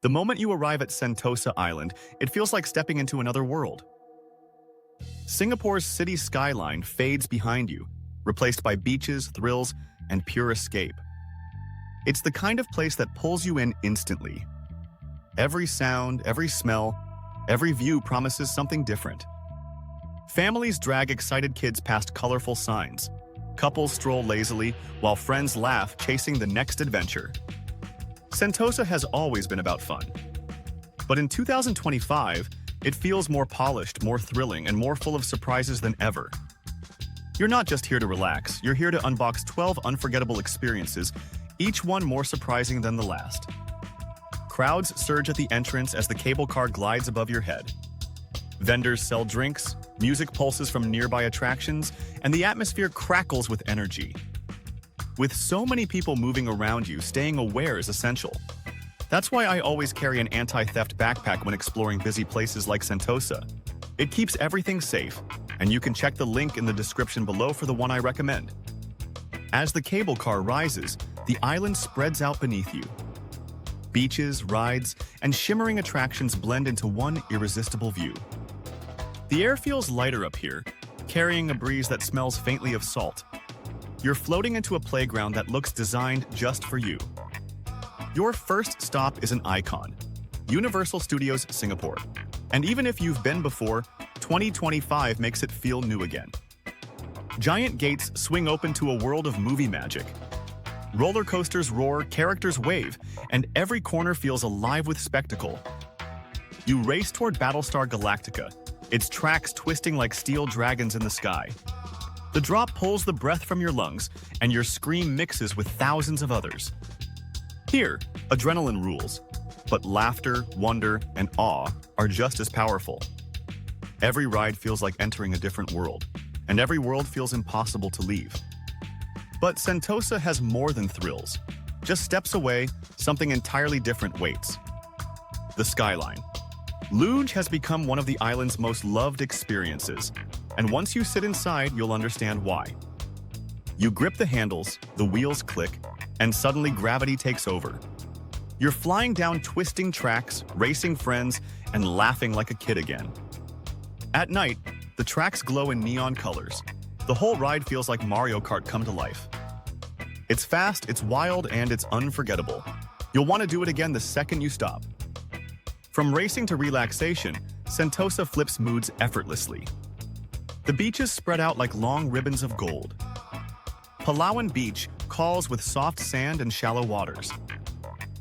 The moment you arrive at Sentosa Island, it feels like stepping into another world. Singapore's city skyline fades behind you, replaced by beaches, thrills, and pure escape. It's the kind of place that pulls you in instantly. Every sound, every smell, every view promises something different. Families drag excited kids past colorful signs. Couples stroll lazily, while friends laugh, chasing the next adventure. Sentosa has always been about fun. But in 2025, it feels more polished, more thrilling, and more full of surprises than ever. You're not just here to relax, you're here to unbox 12 unforgettable experiences, each one more surprising than the last. Crowds surge at the entrance as the cable car glides above your head. Vendors sell drinks, music pulses from nearby attractions, and the atmosphere crackles with energy. With so many people moving around you, staying aware is essential. That's why I always carry an anti-theft backpack when exploring busy places like Sentosa. It keeps everything safe, and you can check the link in the description below for the one I recommend. As the cable car rises, the island spreads out beneath you. Beaches, rides, and shimmering attractions blend into one irresistible view. The air feels lighter up here, carrying a breeze that smells faintly of salt. You're floating into a playground that looks designed just for you. Your first stop is an icon, Universal Studios Singapore. And even if you've been before, 2025 makes it feel new again. Giant gates swing open to a world of movie magic. Roller coasters roar, characters wave, and every corner feels alive with spectacle. You race toward Battlestar Galactica, its tracks twisting like steel dragons in the sky. The drop pulls the breath from your lungs, and your scream mixes with thousands of others. Here, adrenaline rules, but laughter, wonder, and awe are just as powerful. Every ride feels like entering a different world, and every world feels impossible to leave. But Sentosa has more than thrills. Just steps away, something entirely different waits. The Skyline. Luge has become one of the island's most loved experiences, and once you sit inside, you'll understand why. You grip the handles, the wheels click, and suddenly gravity takes over. You're flying down twisting tracks, racing friends, and laughing like a kid again. At night, the tracks glow in neon colors. The whole ride feels like Mario Kart come to life. It's fast, it's wild, and it's unforgettable. You'll want to do it again the second you stop. From racing to relaxation, Sentosa flips moods effortlessly. The beaches spread out like long ribbons of gold. Palawan Beach calls with soft sand and shallow waters.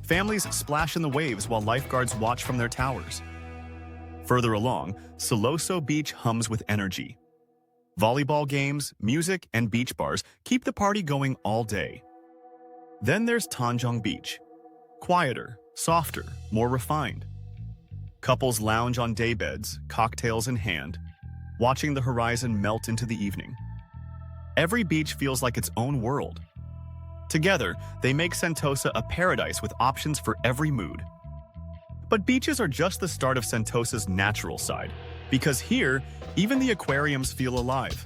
Families splash in the waves while lifeguards watch from their towers. Further along, Siloso Beach hums with energy. Volleyball games, music, and beach bars keep the party going all day. Then there's Tanjong Beach. Quieter, softer, more refined. Couples lounge on daybeds, cocktails in hand, watching the horizon melt into the evening. Every beach feels like its own world. Together, they make Sentosa a paradise with options for every mood. But beaches are just the start of Sentosa's natural side, because here, even the aquariums feel alive.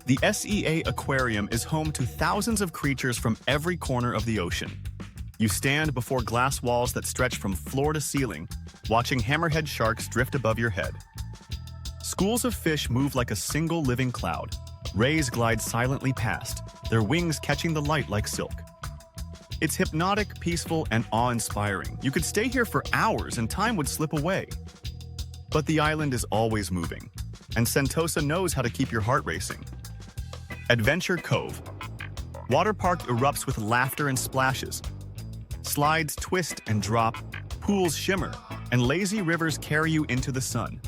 The SEA Aquarium is home to thousands of creatures from every corner of the ocean. You stand before glass walls that stretch from floor to ceiling, watching hammerhead sharks drift above your head. Schools of fish move like a single living cloud. Rays glide silently past, their wings catching the light like silk. It's hypnotic, peaceful, and awe-inspiring. You could stay here for hours and time would slip away. But the island is always moving, and Sentosa knows how to keep your heart racing. Adventure Cove. Water park erupts with laughter and splashes. Slides twist and drop, pools shimmer, and lazy rivers carry you into the sun.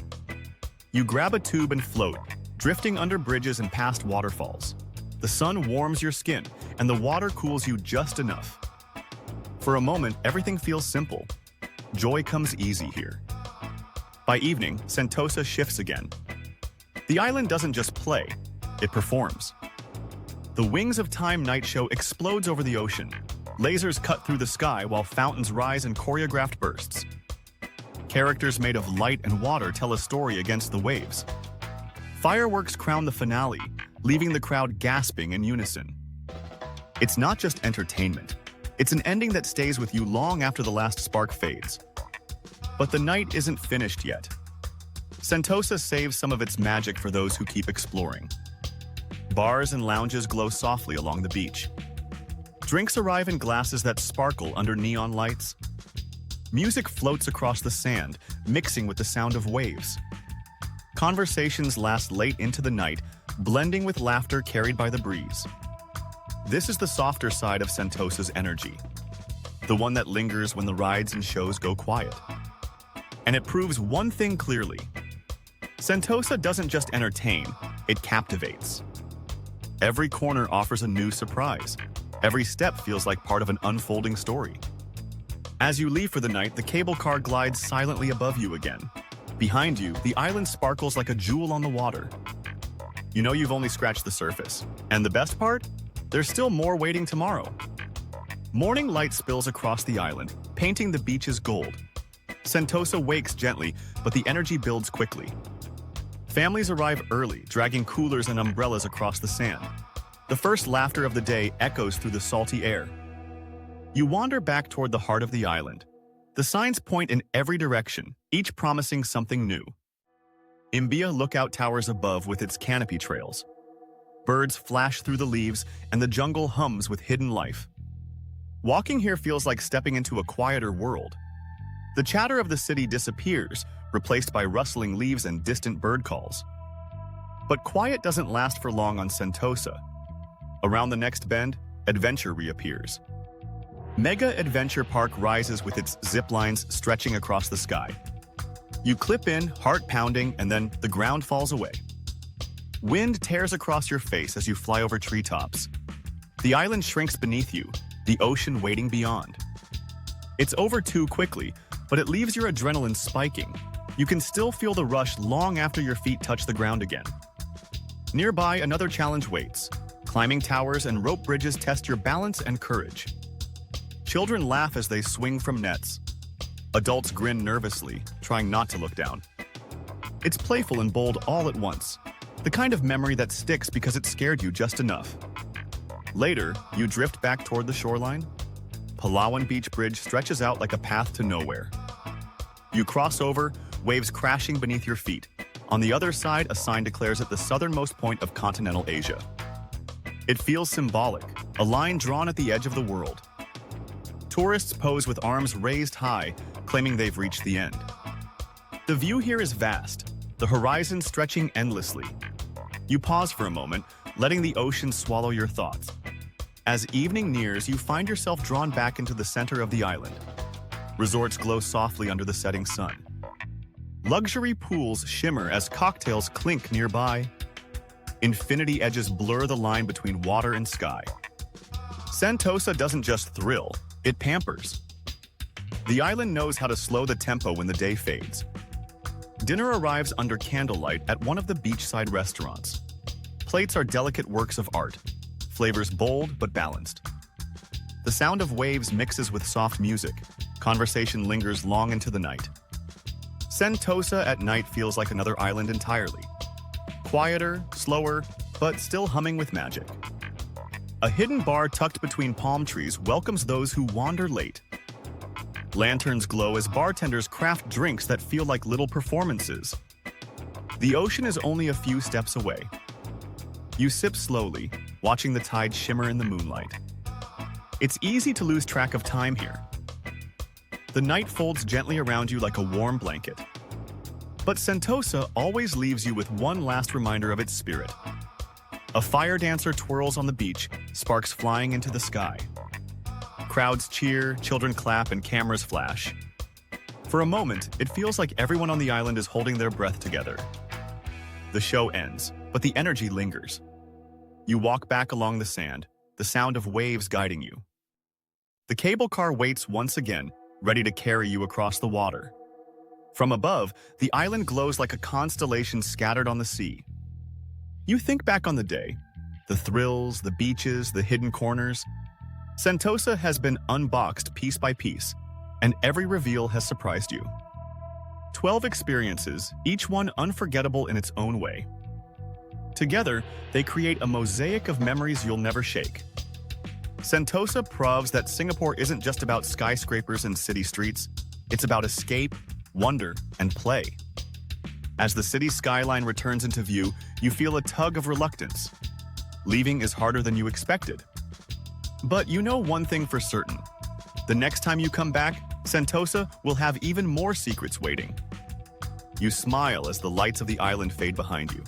You grab a tube and float, drifting under bridges and past waterfalls. The sun warms your skin, and the water cools you just enough. For a moment, everything feels simple. Joy comes easy here. By evening, Sentosa shifts again. The island doesn't just play, it performs. The Wings of Time night show explodes over the ocean. Lasers cut through the sky while fountains rise in choreographed bursts. Characters made of light and water tell a story against the waves. Fireworks crown the finale, leaving the crowd gasping in unison. It's not just entertainment. It's an ending that stays with you long after the last spark fades. But the night isn't finished yet. Sentosa saves some of its magic for those who keep exploring. Bars and lounges glow softly along the beach. Drinks arrive in glasses that sparkle under neon lights. Music floats across the sand, mixing with the sound of waves. Conversations last late into the night, blending with laughter carried by the breeze. This is the softer side of Sentosa's energy, the one that lingers when the rides and shows go quiet. And it proves one thing clearly. Sentosa doesn't just entertain, it captivates. Every corner offers a new surprise. Every step feels like part of an unfolding story. As you leave for the night, the cable car glides silently above you again. Behind you, the island sparkles like a jewel on the water. You know you've only scratched the surface. And the best part? There's still more waiting tomorrow. Morning light spills across the island, painting the beaches gold. Sentosa wakes gently, but the energy builds quickly. Families arrive early, dragging coolers and umbrellas across the sand. The first laughter of the day echoes through the salty air. You wander back toward the heart of the island. The signs point in every direction, each promising something new. Imbia lookout towers above with its canopy trails. Birds flash through the leaves, and the jungle hums with hidden life. Walking here feels like stepping into a quieter world. The chatter of the city disappears, replaced by rustling leaves and distant bird calls. But quiet doesn't last for long on Sentosa. Around the next bend, adventure reappears. Mega Adventure Park rises with its zip lines stretching across the sky. You clip in, heart pounding, and then the ground falls away. Wind tears across your face as you fly over treetops. The island shrinks beneath you, the ocean waiting beyond. It's over too quickly, but it leaves your adrenaline spiking. You can still feel the rush long after your feet touch the ground again. Nearby, another challenge waits. Climbing towers and rope bridges test your balance and courage. Children laugh as they swing from nets. Adults grin nervously, trying not to look down. It's playful and bold all at once, the kind of memory that sticks because it scared you just enough. Later, you drift back toward the shoreline. Palawan Beach Bridge stretches out like a path to nowhere. You cross over, waves crashing beneath your feet. On the other side, a sign declares it the southernmost point of continental Asia. It feels symbolic, a line drawn at the edge of the world. Tourists pose with arms raised high, claiming they've reached the end. The view here is vast, the horizon stretching endlessly. You pause for a moment, letting the ocean swallow your thoughts. As evening nears, you find yourself drawn back into the center of the island. Resorts glow softly under the setting sun. Luxury pools shimmer as cocktails clink nearby. Infinity edges blur the line between water and sky. Sentosa doesn't just thrill, it pampers. The island knows how to slow the tempo when the day fades. Dinner arrives under candlelight at one of the beachside restaurants. Plates are delicate works of art, flavors bold but balanced. The sound of waves mixes with soft music. Conversation lingers long into the night. Sentosa at night feels like another island entirely. Quieter, slower, but still humming with magic. A hidden bar tucked between palm trees welcomes those who wander late. Lanterns glow as bartenders craft drinks that feel like little performances. The ocean is only a few steps away. You sip slowly, watching the tide shimmer in the moonlight. It's easy to lose track of time here. The night folds gently around you like a warm blanket. But Sentosa always leaves you with one last reminder of its spirit. A fire dancer twirls on the beach, sparks flying into the sky. Crowds cheer, children clap, and cameras flash. For a moment, it feels like everyone on the island is holding their breath together. The show ends, but the energy lingers. You walk back along the sand, the sound of waves guiding you. The cable car waits once again, ready to carry you across the water. From above, the island glows like a constellation scattered on the sea. You think back on the day, the thrills, the beaches, the hidden corners. Sentosa has been unboxed piece by piece, and every reveal has surprised you. 12 experiences, each one unforgettable in its own way. Together, they create a mosaic of memories you'll never shake. Sentosa proves that Singapore isn't just about skyscrapers and city streets, it's about escape, wonder, and play. As the city skyline returns into view, you feel a tug of reluctance. Leaving is harder than you expected. But you know one thing for certain. The next time you come back, Sentosa will have even more secrets waiting. You smile as the lights of the island fade behind you.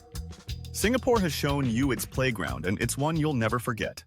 Singapore has shown you its playground, and it's one you'll never forget.